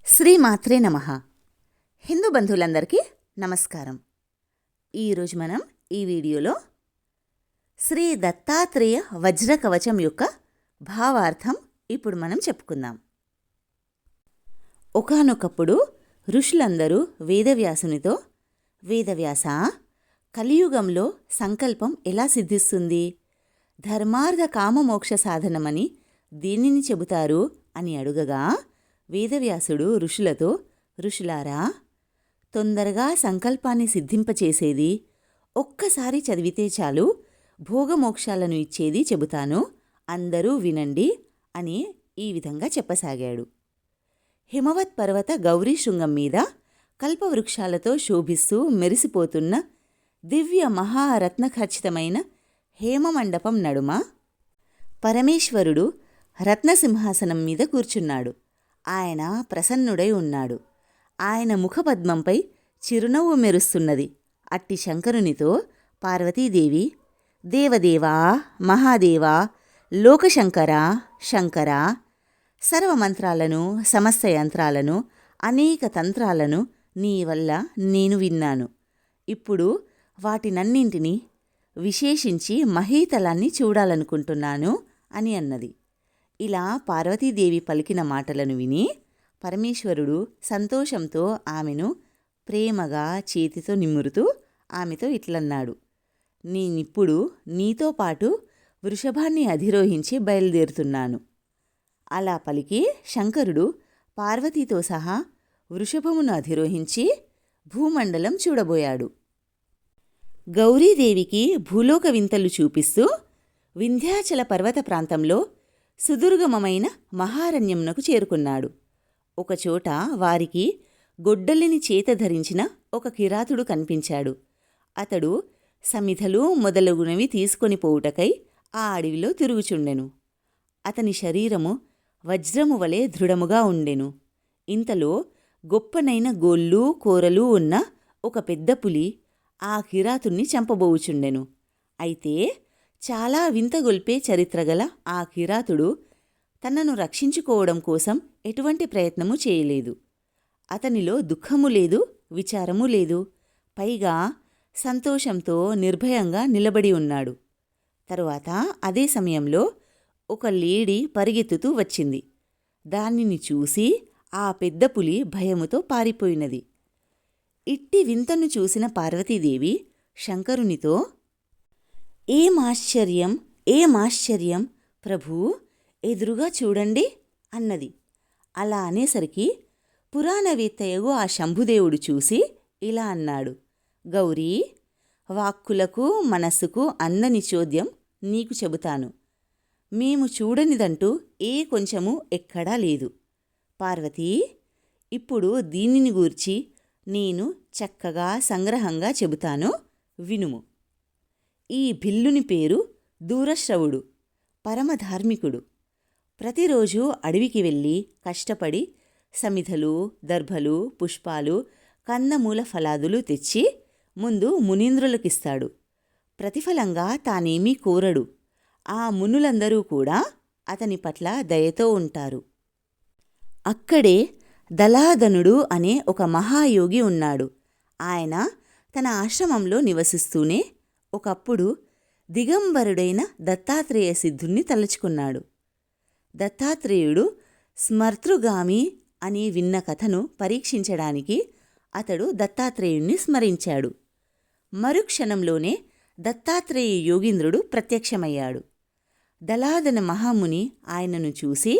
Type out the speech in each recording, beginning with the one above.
శ్రీమాత్రే నమః. హిందూ బంధువులందరికీ నమస్కారం. ఈరోజు మనం ఈ వీడియోలో శ్రీ దత్తాత్రేయ వజ్ర కవచం యొక్క భావార్థం ఇప్పుడు మనం చెప్పుకుందాం. ఒకానొకప్పుడు ఋషులందరూ వేదవ్యాసునితో, వేదవ్యాస, కలియుగంలో సంకల్పం ఎలా సిద్ధిస్తుంది, ధర్మార్థ కామమోక్ష సాధనమని దీనిని చెబుతారు అని అడుగగా వేదవ్యాసుడు ఋషులతో, ఋషులారా, తొందరగా సంకల్పాన్ని సిద్ధింపచేసేది, ఒక్కసారి చదివితే చాలు భోగమోక్షాలను ఇచ్చేది చెబుతాను, అందరూ వినండి అని ఈ విధంగా చెప్పసాగాడు. హిమవత్ పర్వత గౌరీ శృంగం మీద కల్పవృక్షాలతో శోభిస్తూ మెరిసిపోతున్న దివ్య మహారత్నఖచ్చితమైన హేమమండపం నడుమ పరమేశ్వరుడు రత్నసింహాసనం మీద కూర్చున్నాడు. ఆయన ప్రసన్నుడై ఉన్నాడు. ఆయన ముఖపద్మంపై చిరునవ్వు మెరుస్తున్నది. అట్టి శంకరునితో పార్వతీదేవి, దేవదేవా, మహాదేవా, లోకశంకరా, శంకరా, సర్వమంత్రాలను, సమస్త యంత్రాలను, అనేక తంత్రాలను నీ వల్ల నేను విన్నాను. ఇప్పుడు వాటినన్నింటినీ విశేషించి మహీతలాన్ని చూడాలనుకుంటున్నాను అని అన్నది. ఇలా పార్వతీదేవి పలికిన మాటలను విని పరమేశ్వరుడు సంతోషంతో ఆమెను ప్రేమగా చేతితో నిమురుతూ ఆమెతో ఇట్లన్నాడు, నేనిప్పుడు నీతో పాటు వృషభాన్ని అధిరోహించి బయలుదేరుతున్నాను. అలా పలికి శంకరుడు పార్వతీతో సహా వృషభమును అధిరోహించి భూమండలం చూడబోయాడు. గౌరీదేవికి భూలోక వింతలు చూపిస్తూ వింధ్యాచల పర్వత ప్రాంతంలో సుదుర్గమమైన మహారణ్యమునకు చేరుకున్నాడు. ఒకచోట వారికి గొడ్డలిని చేత ధరించిన ఒక కిరాతుడు కనిపించాడు. అతడు సమిధలు మొదలగునవి తీసుకొని పోవుటకై ఆ అడవిలో తిరుగుచుండెను. అతని శరీరము వజ్రము వలె దృఢముగా ఉండెను. ఇంతలో గొప్పనైన గోళ్ళు కోరలు ఉన్న ఒక పెద్ద పులి ఆ కిరాతుణ్ణి చంపబోవుచుండెను. అయితే చాలా వింతగొల్పే చరిత్రగల ఆ కిరాతుడు తనను రక్షించుకోవడం కోసం ఎటువంటి ప్రయత్నము చేయలేదు. అతనిలో దుఃఖము లేదు, విచారము లేదు. పైగా సంతోషంతో నిర్భయంగా నిలబడి ఉన్నాడు. తరువాత అదే సమయంలో ఒక లేడీ పరిగెత్తుతూ వచ్చింది. దానిని చూసి ఆ పెద్ద పులి భయముతో పారిపోయినది. ఇట్టి వింతను చూసిన పార్వతీదేవి శంకరునితో, ఏమాశ్చర్యం, ఏమాశ్చర్యం ప్రభూ, ఎదురుగా చూడండి అన్నది. అలా అనేసరికి పురాణవేత్తయగు ఆ శంభుదేవుడు చూసి ఇలా అన్నాడు, గౌరీ, వాక్కులకు మనస్సుకు అందని చోద్యం నీకు చెబుతాను. మేము చూడనిదంటూ ఏ కొంచెము ఎక్కడా లేదు. పార్వతీ, ఇప్పుడు దీనిని గూర్చి నేను చక్కగా సంగ్రహంగా చెబుతాను, వినుము. ఈ భిల్లుని పేరు దూరశ్రవుడు, పరమధార్మికుడు. ప్రతిరోజు అడవికి వెళ్ళి కష్టపడి సమిధలు, దర్భలు, పుష్పాలు, కందమూల ఫలాదులు తెచ్చి ముందు మునీంద్రులకిస్తాడు. ప్రతిఫలంగా తానేమీ కోరడు. ఆ మునులందరూ కూడా అతని పట్ల దయతో ఉంటారు. అక్కడే దలాధనుడు అనే ఒక మహాయోగి ఉన్నాడు. ఆయన తన ఆశ్రమంలో నివసిస్తూనే ఒకప్పుడు దిగంబరుడైన దత్తాత్రేయ సిద్ధుణ్ణి తలుచుకున్నాడు. దత్తాత్రేయుడు స్మర్తృగామి అని విన్న కథను పరీక్షించడానికి అతడు దత్తాత్రేయుణ్ణి స్మరించాడు. మరుక్షణంలోనే దత్తాత్రేయ యోగీంద్రుడు ప్రత్యక్షమయ్యాడు. దలాధన మహాముని ఆయనను చూసి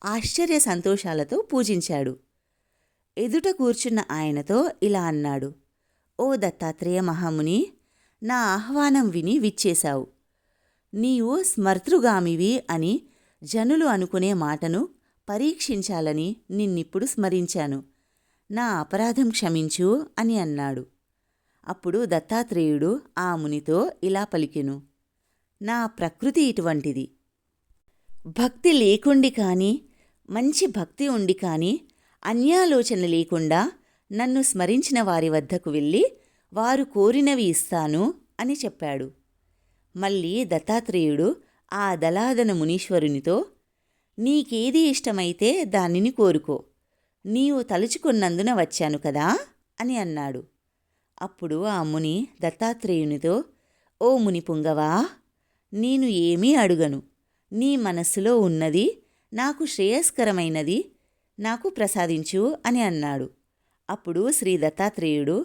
ఆశ్చర్య సంతోషాలతో పూజించాడు. ఎదుట కూర్చున్న ఆయనతో ఇలా అన్నాడు, ఓ దత్తాత్రేయ మహాముని, నా ఆహ్వానం విని విచ్చేశావు. నీవు స్మర్తృగామివి అని జనులు అనుకునే మాటను పరీక్షించాలని నిన్నిప్పుడు స్మరించాను. నా అపరాధం క్షమించు అని అన్నాడు. అప్పుడు దత్తాత్రేయుడు ఆ మునితో ఇలా పలికెను, నా ప్రకృతి ఇటువంటిది. భక్తి లేకుండి కాని, మంచి భక్తి ఉండి కాని, అన్యాలోచన లేకుండా నన్ను స్మరించిన వారి వద్దకు వెళ్ళి వారు కోరినవి ఇస్తాను అని చెప్పాడు. మళ్ళీ దత్తాత్రేయుడు ఆ దలాధన మునీశ్వరునితో, నీకేది ఇష్టమైతే దానిని కోరుకో, నీవు తలుచుకున్నందున వచ్చాను కదా అని అన్నాడు. అప్పుడు ఆ ముని దత్తాత్రేయునితో, ఓ మునిపుంగవా, నేను ఏమీ అడుగను. నీ మనస్సులో ఉన్నది, నాకు శ్రేయస్కరమైనది నాకు ప్రసాదించు అని అన్నాడు. అప్పుడు శ్రీ దత్తాత్రేయుడు,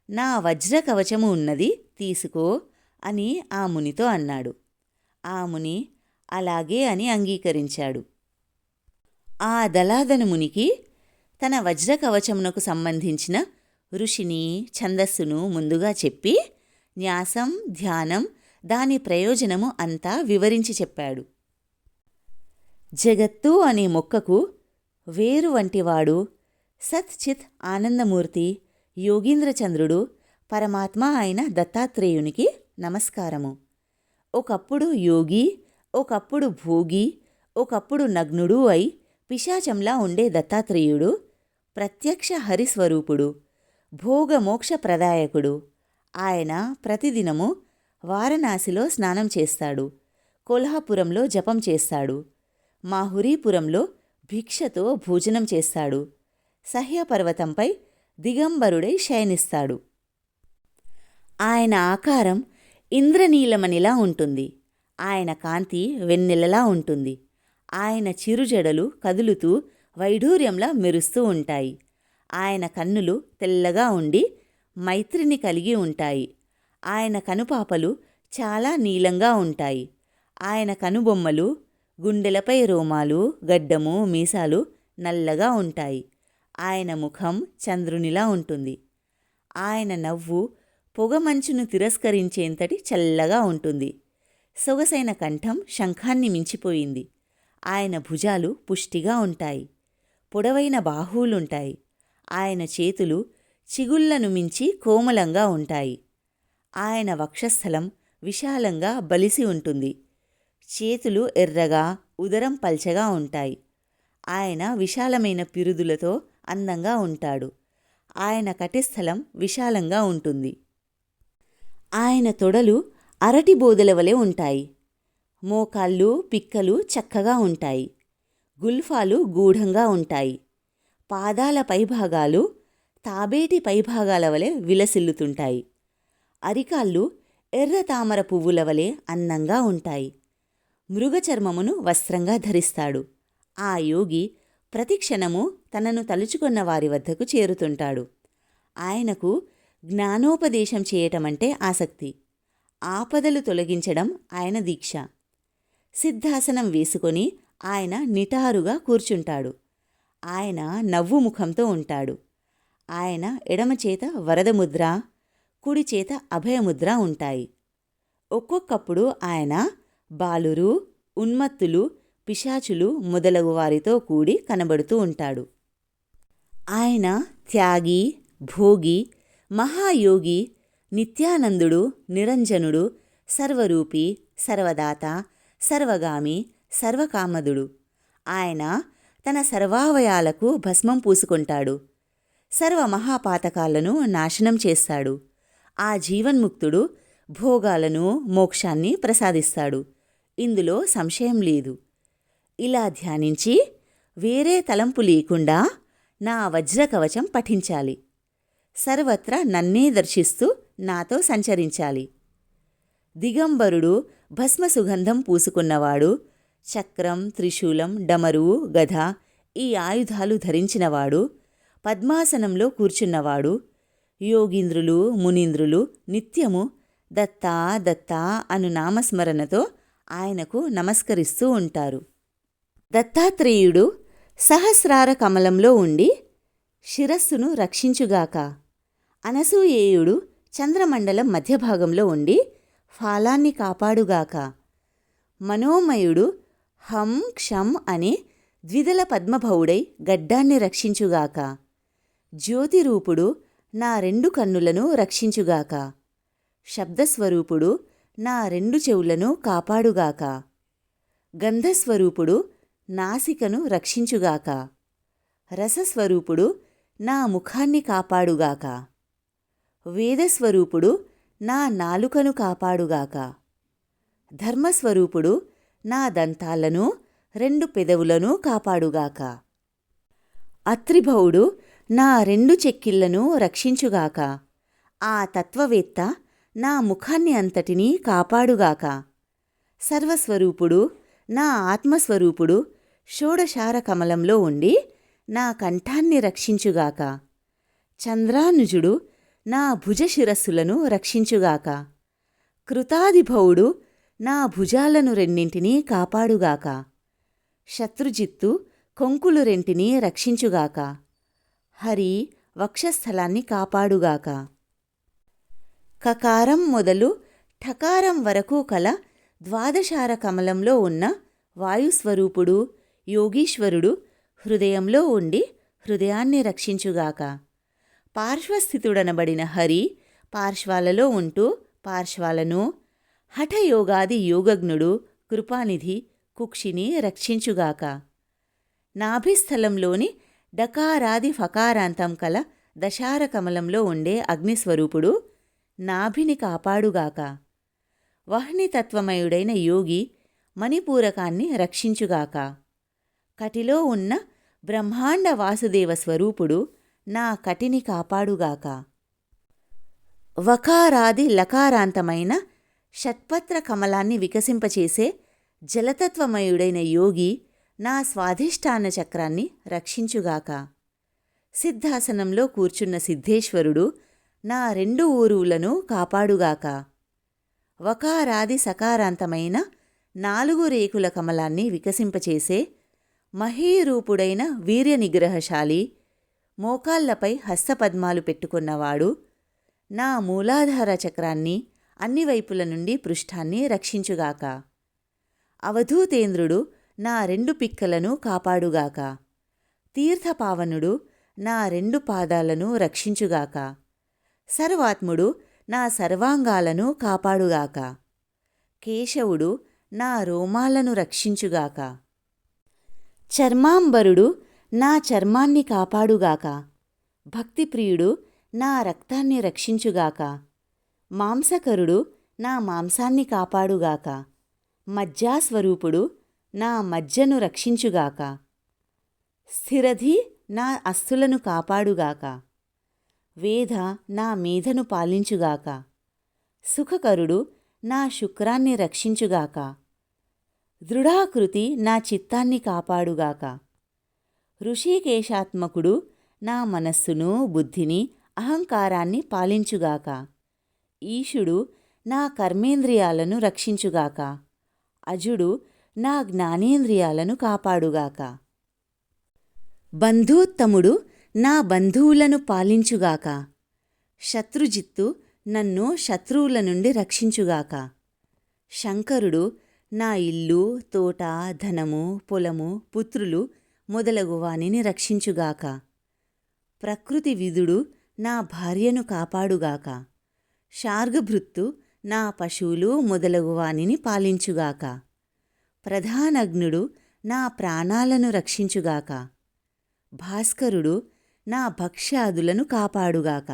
నా వజ్ర కవచము ఉన్నది, తీసుకో అని ఆ మునితో అన్నాడు. ఆ ముని అలాగే అని అంగీకరించాడు. ఆ దలాదన మునికి తన వజ్ర కవచమునకు సంబంధించిన ఋషిని, ఛందస్సును ముందుగా చెప్పి న్యాసం, ధ్యానం, దాని ప్రయోజనము అంతా వివరించి చెప్పాడు. జగత్తు అనే మొక్కకు వేరు వంటివాడు సత్చిత్ ఆనందమూర్తి యోగీంద్రచంద్రుడు పరమాత్మ అయిన దత్తాత్రేయునికి నమస్కారము. ఒకప్పుడు యోగి, ఒకప్పుడు భోగి, ఒకప్పుడు నగ్నుడు అయి పిశాచంలా ఉండే దత్తాత్రేయుడు ప్రత్యక్ష హరిస్వరూపుడు, భోగమోక్ష ప్రదాయకుడు. ఆయన ప్రతిదినము వారణాసిలో స్నానం చేస్తాడు, కొల్హాపురంలో జపం చేస్తాడు, మాహురీపురంలో భిక్షతో భోజనం చేస్తాడు, సహ్యపర్వతంపై దిగంబరుడై శయనిస్తాడు. ఆయన ఆకారం ఇంద్రనీలమణిలా ఉంటుంది. ఆయన కాంతి వెన్నెలలా ఉంటుంది. ఆయన చిరుజడలు కదులుతూ వైఢూర్యంలా మెరుస్తూ ఉంటాయి. ఆయన కన్నులు తెల్లగా ఉండి మైత్రిని కలిగి ఉంటాయి. ఆయన కనుపాపలు చాలా నీలంగా ఉంటాయి. ఆయన కనుబొమ్మలు, గుండెలపై రోమాలు, గడ్డము, మీసాలు నల్లగా ఉంటాయి. ఆయన ముఖం చంద్రునిలా ఉంటుంది. ఆయన నవ్వు పొగమంచును తిరస్కరించేంతటి చల్లగా ఉంటుంది. సొగసైన కంఠం శంఖాన్ని మించిపోయింది. ఆయన భుజాలు పుష్టిగా ఉంటాయి. పొడవైన బాహువులుంటాయి. ఆయన చేతులు చిగుళ్లను మించి కోమలంగా ఉంటాయి. ఆయన వక్షస్థలం విశాలంగా బలిసి ఉంటుంది. చేతులు ఎర్రగా, ఉదరం పల్చగా ఉంటాయి. ఆయన విశాలమైన పిరుదులతో అందంగా ఉంటాడు. ఆయన కటిస్థలం విశాలంగా ఉంటుంది. ఆయన తొడలు అరటి బోదెల వలె ఉంటాయి. మోకాళ్ళు, పిక్కలు చక్కగా ఉంటాయి. గుల్ఫాలు గూఢంగా ఉంటాయి. పాదాల పైభాగాలు తాబేటి పైభాగాల వలె విలసిల్లుతుంటాయి. అరికాళ్ళు ఎర్ర తామర పువ్వుల వలె అందంగా ఉంటాయి. మృగచర్మమును వస్త్రంగా ధరిస్తాడు. ఆ యోగి ప్రతిక్షణము తనను తలుచుకున్న వారి వద్దకు చేరుతుంటాడు. ఆయనకు జ్ఞానోపదేశం చేయటమంటే ఆసక్తి. ఆపదలు తొలగించడం ఆయన దీక్ష. సిద్ధాసనం వేసుకొని ఆయన నిటారుగా కూర్చుంటాడు. ఆయన నవ్వు ముఖంతో ఉంటాడు. ఆయన ఎడమచేత వరదముద్ర, కుడిచేత అభయముద్ర ఉంటాయి. ఒక్కొక్కప్పుడు ఆయన బాలురు, ఉన్మత్తులు, పిశాచులు మొదలగు వారితో కూడి కనబడుతూ ఉంటాడు. ఆయన త్యాగి, భోగి, మహాయోగి, నిత్యానందుడు, నిరంజనుడు, సర్వరూపి, సర్వదాత, సర్వగామి, సర్వకామదుడు. ఆయన తన సర్వావయాలకు భస్మం పూసుకుంటాడు. సర్వ మహాపాతకాలను నాశనం చేస్తాడు. ఆ జీవన్ముక్తుడు భోగాలను, మోక్షాన్ని ప్రసాదిస్తాడు. ఇందులో సంశయం లేదు. ఇలా ధ్యానించి వేరే తలంపు లేకుండా నా వజ్రకవచం పఠించాలి. సర్వత్రా నన్నే దర్శిస్తూ నాతో సంచరించాలి. దిగంబరుడు భస్మసుగంధం పూసుకున్నవాడు, చక్రం, త్రిశూలం, డమరువు, గద ఈ ఆయుధాలు ధరించినవాడు, పద్మాసనంలో కూర్చున్నవాడు, యోగీంద్రులు, మునీంద్రులు నిత్యము దత్తా దత్తా అను నామస్మరణతో ఆయనకు నమస్కరిస్తూ ఉంటారు. దత్తాత్రేయుడు సహస్రార కమలంలో ఉండి శిరస్సును రక్షించుగాక. అనసూయేయుడు చంద్రమండలం మధ్యభాగంలో ఉండి ఫాలాన్ని కాపాడుగాక. మనోమయుడు హం క్షం అనే ద్విదల పద్మభవుడై గడ్డాన్ని రక్షించుగాక. జ్యోతిరూపుడు నా 2 కన్నులను రక్షించుగాక. శబ్దస్వరూపుడు నా 2 చెవులను కాపాడుగాక. గంధస్వరూపుడు నాసికను రక్షించుగాక. రసస్వరూపుడు నా ముఖాన్ని కాపాడుగాక. వేదస్వరూపుడు నా నాలుకను కాపాడుగాక. ధర్మస్వరూపుడు నా దంతాలను 2 పెదవులను కాపాడుగాక. అత్రిభవుడు నా 2 చెక్కిళ్లను రక్షించుగాక. ఆ తత్వవేత్త నా ముఖాన్ని అంతటినీ కాపాడుగాక. సర్వస్వరూపుడు నా ఆత్మస్వరూపుడు షోడశార కమలంలో ఉండి నా కంఠాన్ని రక్షించుగాక. చంద్రానుజుడు నా భుజశిరస్సులను రక్షించుగాక. కృతాదిభవుడు నా భుజాలను రెండింటినీ కాపాడుగాక. శత్రుజిత్తు కొంకులు రెంటినీ రక్షించుగాక. హరి వక్షస్థలాన్ని కాపాడుగాక. కకారం మొదలు ఠకారం వరకు కల ద్వాదశార కమలంలో ఉన్న వాయుస్వరూపుడు యోగీశ్వరుడు హృదయంలో ఉండి హృదయాన్ని రక్షించుగాక. పార్శ్వస్థితుడనబడిన హరి పార్శ్వాలలో ఉంటూ పార్శ్వాలను, హఠయోగాది యోగజ్ఞుడు కృపానిధి కుక్షిని రక్షించుగాక. నాభిస్థలంలోని డకారాది ఫకారాంతం కల దశార కమలంలో ఉండే అగ్నిస్వరూపుడు నాభిని కాపాడుగాక. వహ్నితత్వమయుడైన యోగి మణిపూరకాన్ని రక్షించుగాక. కటిలో ఉన్న బ్రహ్మాండ వాసుదేవ స్వరూపుడు నా కటిని కాపాడుగాక. వకారాది లకారాంతమైన షట్పత్ర కమలాన్ని వికసింపచేసే జలతత్వమయుడైన యోగి నా స్వాధిష్టాన చక్రాన్ని రక్షించుగాక. సిద్ధాసనంలో కూర్చున్న సిద్ధేశ్వరుడు నా 2 ఊరువులను కాపాడుగాక. వకారాది సకారాంతమైన 4 రేకుల కమలాన్ని వికసింపచేసే మహీరూపుడైన వీర్యనిగ్రహశాలి మోకాళ్లపై హస్తపద్మాలు పెట్టుకున్నవాడు నా మూలాధార చక్రాన్ని అన్ని వైపుల నుండి పృష్ఠాన్ని రక్షించుగాక. అవధూతేంద్రుడు నా 2 పిక్కలను కాపాడుగాక. తీర్థపావనుడు నా 2 పాదాలను రక్షించుగాక. సర్వాత్ముడు నా సర్వాంగాలను కాపాడుగాక. కేశవుడు నా రోమాలను రక్షించుగాక. చర్మాంబరుడు నా చర్మాన్ని కాపాడుగాక. భక్తిప్రియుడు నా రక్తాన్ని రక్షించుగాక. మాంసకరుడు నా మాంసాన్ని కాపాడుగాక. మజ్జాస్వరూపుడు నా మజ్జను రక్షించుగాక. స్థిరధి నా అస్థులను కాపాడుగాక. వేద నా మేధను పాలించుగాక. సుఖకరుడు నా శుక్రాన్ని రక్షించుగాక. దృఢాకృతి నా చిత్తాన్ని కాపాడుగాక. ఋషికేశాత్మకుడు నా మనస్సును బుద్ధిని అహంకారాన్ని పాలించుగాక. ఈశుడు నా కర్మేంద్రియాలను రక్షించుగాక. అజుడు నా జ్ఞానేంద్రియాలను కాపాడుగాక. బంధూత్తముడు నా బంధువులను పాలించుగాక. శత్రుజిత్తు నన్ను శత్రువుల నుండి రక్షించుగాక. శంకరుడు నా ఇల్లు, తోట, ధనము, పొలము, పుత్రులు మొదలగు వానిని రక్షించుగాక. ప్రకృతి విధుడు నా భార్యను కాపాడుగాక. శార్గభృత్తు నా పశువులు మొదలగు వానిని పాలించుగాక. ప్రధానగ్నుడు నా ప్రాణాలను రక్షించుగాక. భాస్కరుడు నా భక్ష్యాదులను కాపాడుగాక.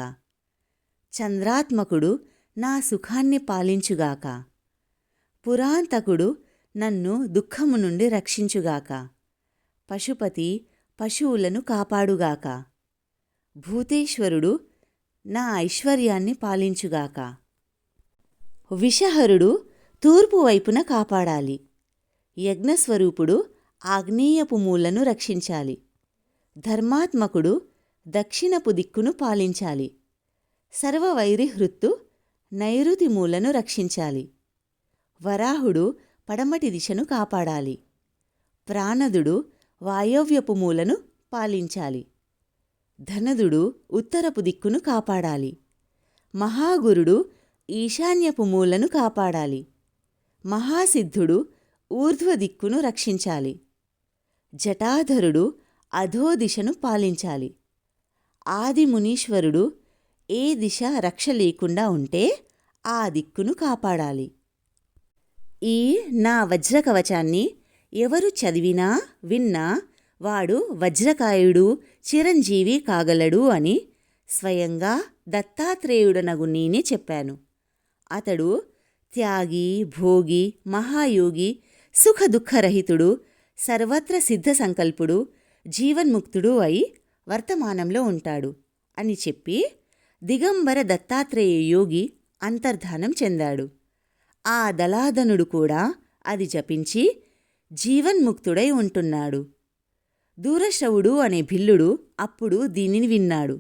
చంద్రాత్మకుడు నా సుఖాన్ని పాలించుగాక. పురాంతకుడు నన్ను దుఃఖము నుండి రక్షించుగాక. పశుపతి పశువులను కాపాడుగాక. భూతేశ్వరుడు నా ఐశ్వర్యాన్ని పాలించుగాక. విషహరుడు తూర్పు వైపున కాపాడాలి. యజ్ఞస్వరూపుడు ఆగ్నేయపు మూలను రక్షించాలి. ధర్మాత్మకుడు దక్షిణపు దిక్కును పాలించాలి. సర్వవైరిహృత్తు నైరుతి మూలను రక్షించాలి. వరాహుడు పడమటి దిశను కాపాడాలి. ప్రాణదుడు వాయవ్యపు మూలను పాలించాలి. ధనదుడు ఉత్తరపు దిక్కును కాపాడాలి. మహాగురుడు ఈశాన్యపు మూలను కాపాడాలి. మహాసిద్ధుడు ఊర్ధ్వ దిక్కును రక్షించాలి. జటాధరుడు అధోదిశను పాలించాలి. ఆదిమునీశ్వరుడు ఏ దిశ రక్ష లేకుండా ఉంటే ఆ దిక్కును కాపాడాలి. ఈ నా వజ్రకవచాన్ని ఎవరు చదివినా విన్నా వాడు వజ్రకాయుడు చిరంజీవి కాగలడు అని స్వయంగా దత్తాత్రేయుడనగు నేనే చెప్పాను. అతడు త్యాగి, భోగి, మహాయోగి, సుఖదుఃఖరహితుడు, సర్వత్ర సిద్ధ సంకల్పుడు, జీవన్ముక్తుడు అయి వర్తమానంలో ఉంటాడు అని చెప్పి దిగంబర దత్తాత్రేయ యోగి అంతర్ధానం చెందాడు. ఆ దలాధనుడు కూడా అది జపించి జీవన్ముక్తుడై ఉంటున్నాడు. దూరశ్రవుడు అనే భిల్లుడు అప్పుడు దీనిని విన్నాడు.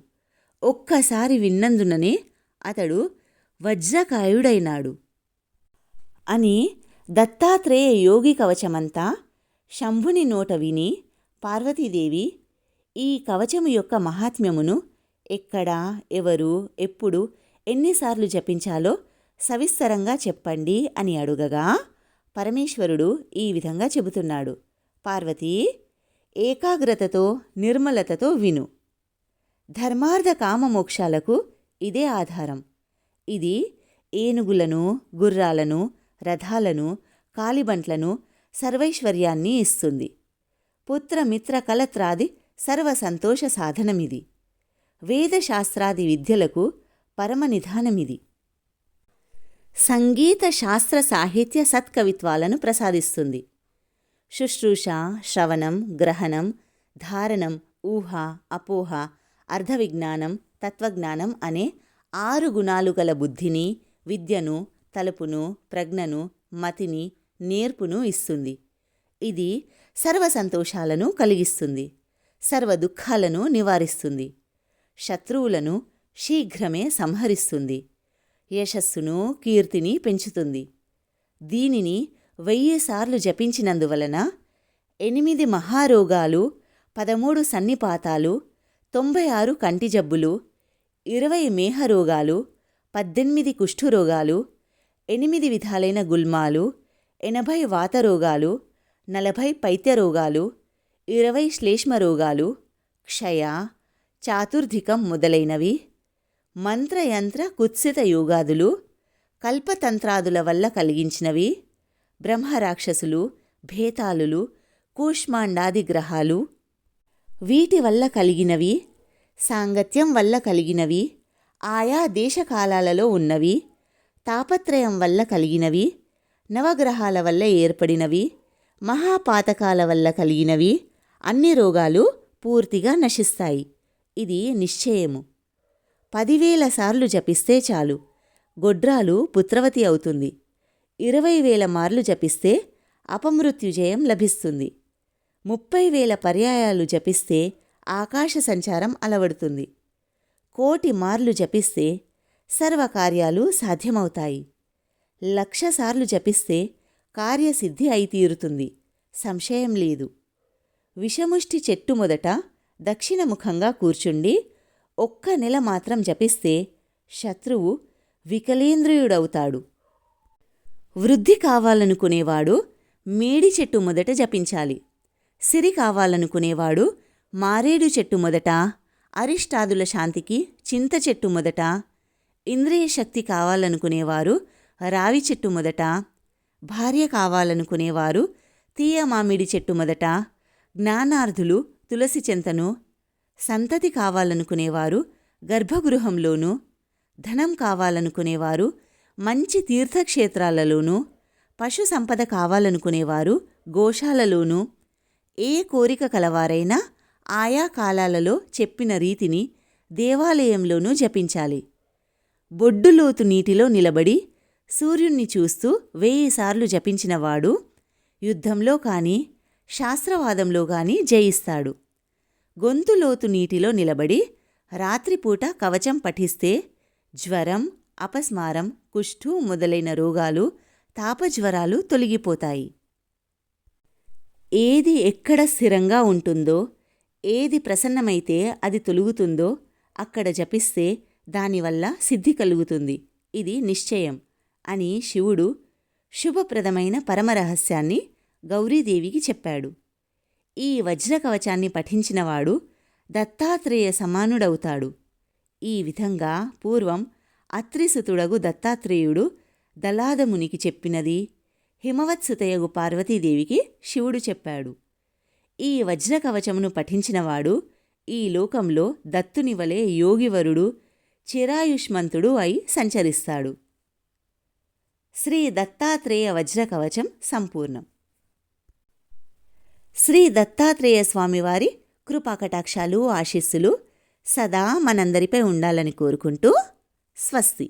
ఒక్కసారి విన్నందుననే అతడు వజ్రకాయుడైనాడు అని దత్తాత్రేయ యోగి కవచమంతా శంభుని నోట విని పార్వతీదేవి ఈ కవచము యొక్క మహాత్మ్యమును ఎక్కడ, ఎవరు, ఎప్పుడు, ఎన్నిసార్లు జపించాలో సవిస్తరంగా చెప్పండి అని అడుగగా పరమేశ్వరుడు ఈ విధంగా చెబుతున్నాడు. పార్వతీ, ఏకాగ్రతతో నిర్మలతతో విను. ధర్మార్థ కామమోక్షాలకు ఇదే ఆధారం. ఇది ఏనుగులను, గుర్రాలను, రథాలను, కాలిబంట్లను, సర్వైశ్వర్యాన్ని ఇస్తుంది. పుత్రమిత్ర కలత్రాది సర్వసంతోష సాధనమిది. వేదశాస్త్రాది విద్యలకు పరమనిధానమిది. సంగీత శాస్త్ర సాహిత్య సత్కవిత్వాలను ప్రసాదిస్తుంది. శుశ్రూష, శ్రవణం, గ్రహణం, ధారణం, ఊహ, అపోహ, అర్ధవిజ్ఞానం, తత్వజ్ఞానం అనే 6 గుణాలు గల బుద్ధిని, విద్యను, తలుపును, ప్రజ్ఞను, మతిని, నేర్పును ఇస్తుంది. ఇది సర్వ సంతోషాలను కలిగిస్తుంది. సర్వ దుఃఖాలను నివారిస్తుంది. శత్రువులను శీఘ్రమే సంహరిస్తుంది. యశస్సును, కీర్తిని పెంచుతుంది. దీనిని 1000 సార్లు జపించినందువలన 8 మహారోగాలు, 13 సన్నిపాతాలు, 96 కంటి జబ్బులు, 20 మేహరోగాలు, 18 కుష్ఠురోగాలు, 8 విధాలైన గుల్మాలు, 80 వాతరోగాలు, 40 పైత్యరోగాలు, 20 శ్లేష్మరోగాలు, క్షయ, చాతుర్ధికం మొదలైనవి, మంత్రయంత్ర కుత్సిత యోగాదులు, కల్పతంత్రాదుల వల్ల కలిగించినవి, బ్రహ్మరాక్షసులు, భేతాళులు, కూష్మాండాది గ్రహాలు, వీటి వల్ల కలిగినవి, సాంగత్యం వల్ల కలిగినవి, ఆయా దేశకాలాలలో ఉన్నవి, తాపత్రయం వల్ల కలిగినవి, నవగ్రహాల వల్ల ఏర్పడినవి, మహాపాతకాల వల్ల కలిగినవి అన్ని రోగాలు పూర్తిగా నశిస్తాయి. ఇది నిశ్చయము. 10,000 సార్లు జపిస్తే చాలు, గొడ్రాలు పుత్రవతి అవుతుంది. 20,000 మార్లు జపిస్తే అపమృత్యుజయం లభిస్తుంది. 30,000 పర్యాయాలు జపిస్తే ఆకాశ సంచారం అలవడుతుంది. 1,000,000 మార్లు జపిస్తే సర్వకార్యాలు సాధ్యమవుతాయి. 1,00,000 సార్లు జపిస్తే కార్యసిద్ధి అయి తీరుతుంది. సంశయం లేదు. విషముష్టి చెట్టు మొదట దక్షిణముఖంగా కూర్చుండి 1 నెల మాత్రం జపిస్తే శత్రువు వికలేంద్రియుడవుతాడు. వృద్ధి కావాలనుకునేవాడు మేడి చెట్టు మొదట జపించాలి. సిరి కావాలనుకునేవాడు మారేడు చెట్టు మొదట, అరిష్టాదుల శాంతికి చింత చెట్టు మొదట, ఇంద్రియ శక్తి కావాలనుకునేవారు రావి చెట్టు మొదట, భార్య కావాలనుకునేవారు తీయ మామిడి చెట్టు మొదట, జ్ఞానార్థులు తులసి చెంతను, సంతతి కావాలనుకునేవారు గర్భగృహంలోనూ, ధనం కావాలనుకునేవారు మంచి తీర్థక్షేత్రాలలోనూ, పశు సంపద కావాలనుకునేవారు గోశాలలోనూ, ఏ కోరిక కలవారైనా ఆయా కాలాలలో చెప్పిన రీతిని దేవాలయంలోనూ జపించాలి. బొడ్డులోతు నీటిలో నిలబడి సూర్యుణ్ణి చూస్తూ 1000 సార్లు జపించినవాడు యుద్ధంలో కానీ శాస్త్రవాదంలో కానీ జయిస్తాడు. గొంతులోతు నీటిలో నిలబడి రాత్రిపూట కవచం పఠిస్తే జ్వరం, అపస్మారం, కుష్ఠు మొదలైన రోగాలు, తాపజ్వరాలు తొలగిపోతాయి. ఏది ఎక్కడ స్థిరంగా ఉంటుందో, ఏది ప్రసన్నమైతే అది తొలుగుతుందో అక్కడ జపిస్తే దానివల్ల సిద్ధి కలుగుతుంది. ఇది నిశ్చయం అని శివుడు శుభప్రదమైన పరమరహస్యాన్ని గౌరీదేవికి చెప్పాడు. ఈ వజ్రకవచాన్ని పఠించినవాడు దత్తాత్రేయ సమానుడవుతాడు. ఈ విధంగా పూర్వం అత్రిసుతుడగు దత్తాత్రేయుడు దలాదమునికి చెప్పినది హిమవత్సుతయగు పార్వతీదేవికి శివుడు చెప్పాడు. ఈ వజ్రకవచమును పఠించినవాడు ఈ లోకంలో దత్తుని వలె యోగివరుడు, చిరాయుష్మంతుడు అయి సంచరిస్తాడు. శ్రీ దత్తాత్రేయ వజ్రకవచం సంపూర్ణం. శ్రీ దత్తాత్రేయ స్వామివారి కృపాకటాక్షాలు ఆశీస్సులు సదా మనందరిపై ఉండాలని కోరుకుంటూ స్వస్తి.